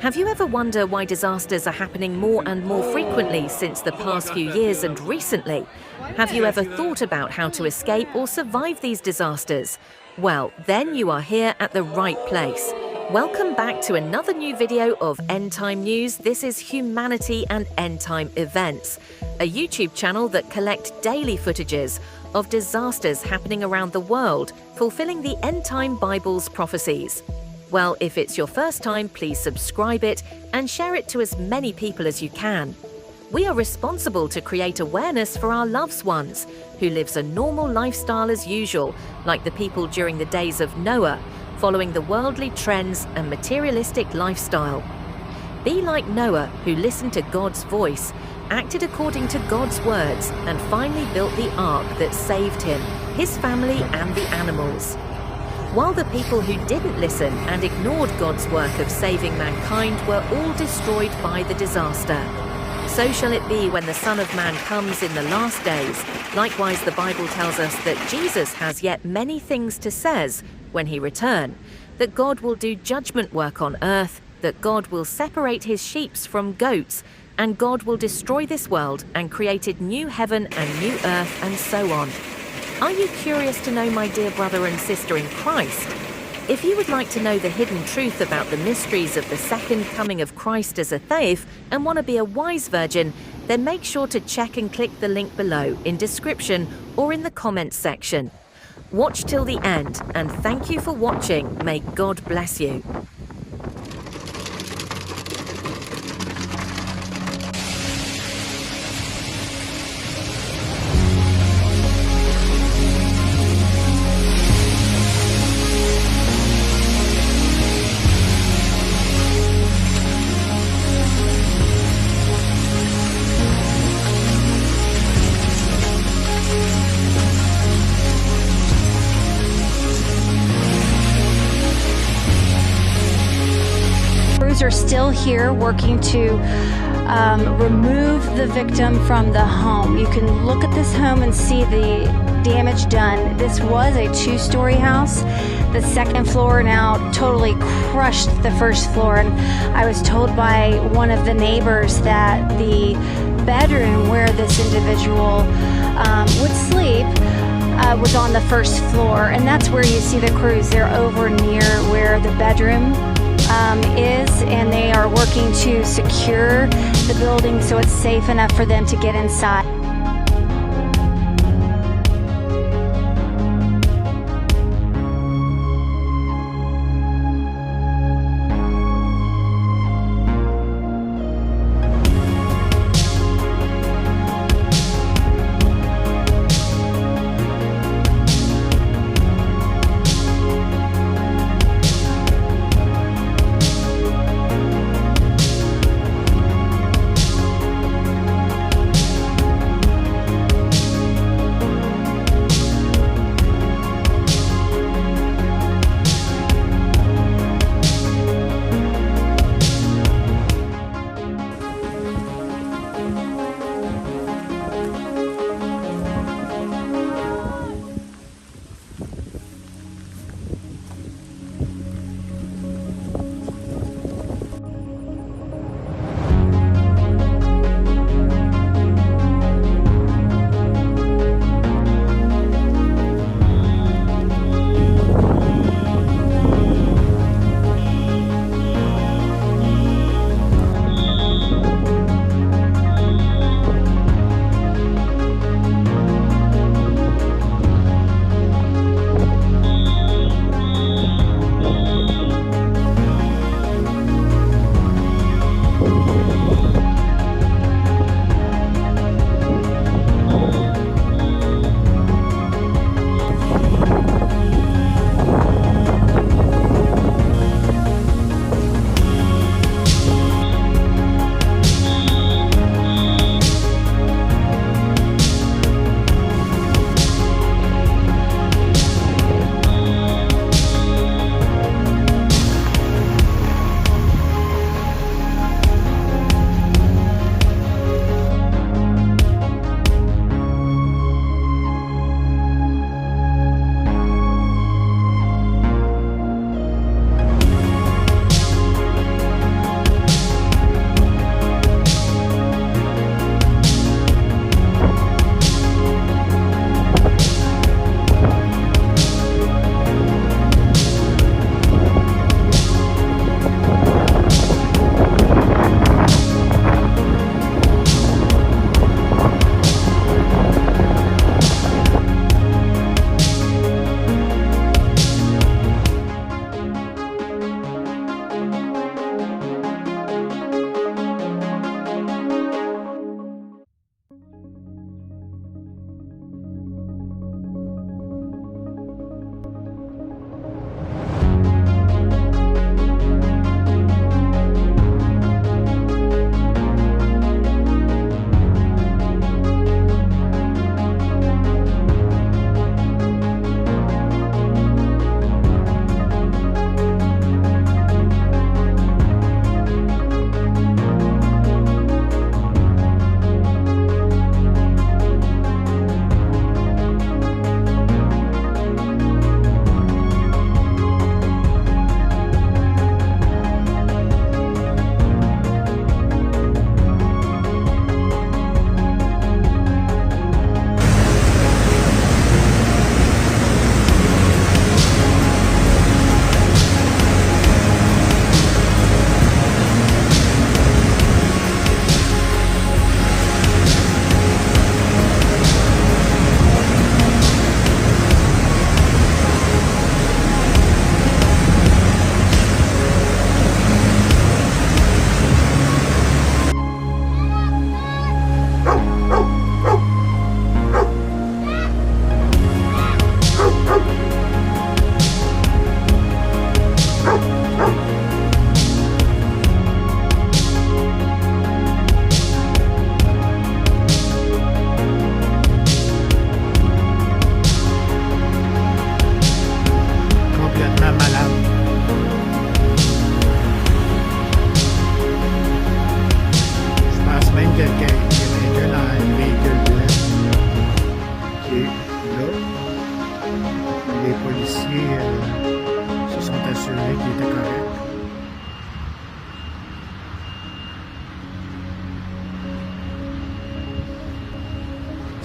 Have you ever wondered why disasters are happening more and more frequently since the past few years and recently? Have you ever thought about how to escape or survive these disasters? Well, then you are here at the right place. Welcome back to another new video of End Time News. This is Humanity and End Time Events, a YouTube channel that collects daily footages of disasters happening around the world, fulfilling the End Time Bible's prophecies. Well, if it's your first time, please subscribe it and share it to as many people as you can. We are responsible to create awareness for our loved ones who lives a normal lifestyle as usual, like the people during the days of Noah, following the worldly trends and materialistic lifestyle. Be like Noah, who listened to God's voice, acted according to God's words, and finally built the ark that saved him, his family, and the animals. While the people who didn't listen and ignored God's work of saving mankind were all destroyed by the disaster. So shall it be when the Son of Man comes in the last days. Likewise, the Bible tells us that Jesus has yet many things to says when he return, that God will do judgment work on earth, that God will separate his sheep from goats, and God will destroy this world and create a new heaven and new earth, and so on. Are you curious to know, my dear brother and sister in Christ? If you would like to know the hidden truth about the mysteries of the second coming of Christ as a thief and want to be a wise virgin, then make sure to check and click the link below in description or in the comments section. Watch till the end, and thank you for watching. May God bless you. Are still here working to remove the victim from the home. You can look at this home and see the damage done. This was a two-story house. The second floor now totally crushed the first floor, and I was told by one of the neighbors that the bedroom where this individual would sleep was on the first floor, and that's where you see the crews. They're over near where the bedroom is, and they are working to secure the building so it's safe enough for them to get inside.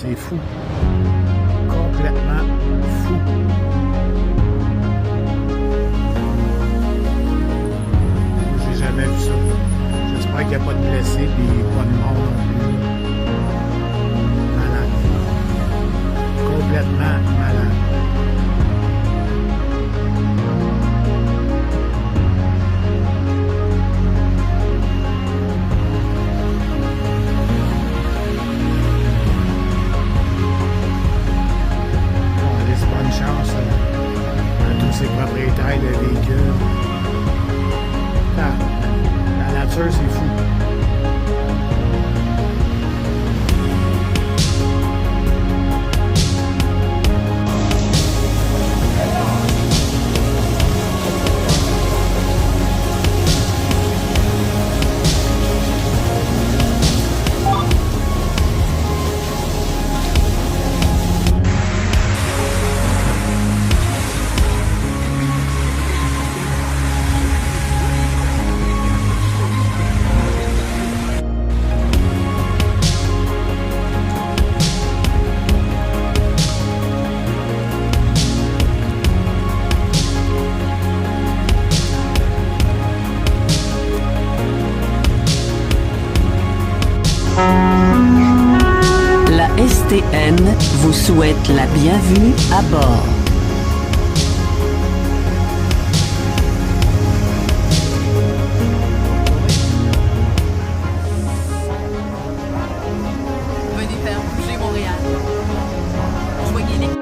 C'est fou. Complètement fou. J'ai jamais vu ça. J'espère qu'il n'y a pas de blessés et pas de mort non plus. Malade. Complètement malade. Chance à tous ces propriétaires de véhicules. La nature, c'est fou. La STN vous souhaite la bienvenue à bord. Venez faire bouger Montréal. Joignez-les.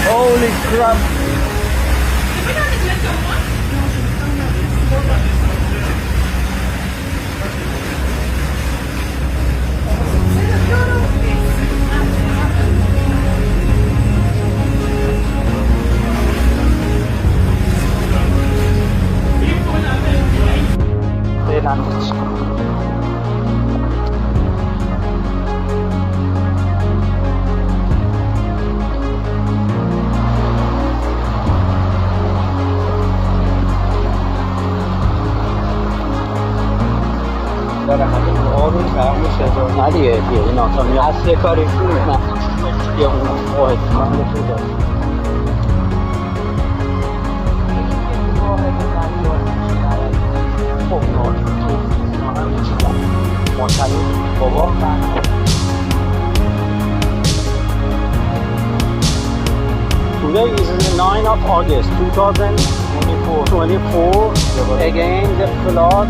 Holy crap! نه دیگه این آسانی اصل کاری نه یه واحد من نشون Today is the 9th of August 2024. Again the flood.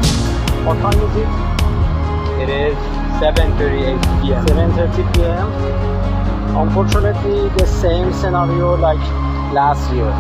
What time is it? It is 7:38 p.m. 7:30 p.m. Unfortunately, the same scenario like last year.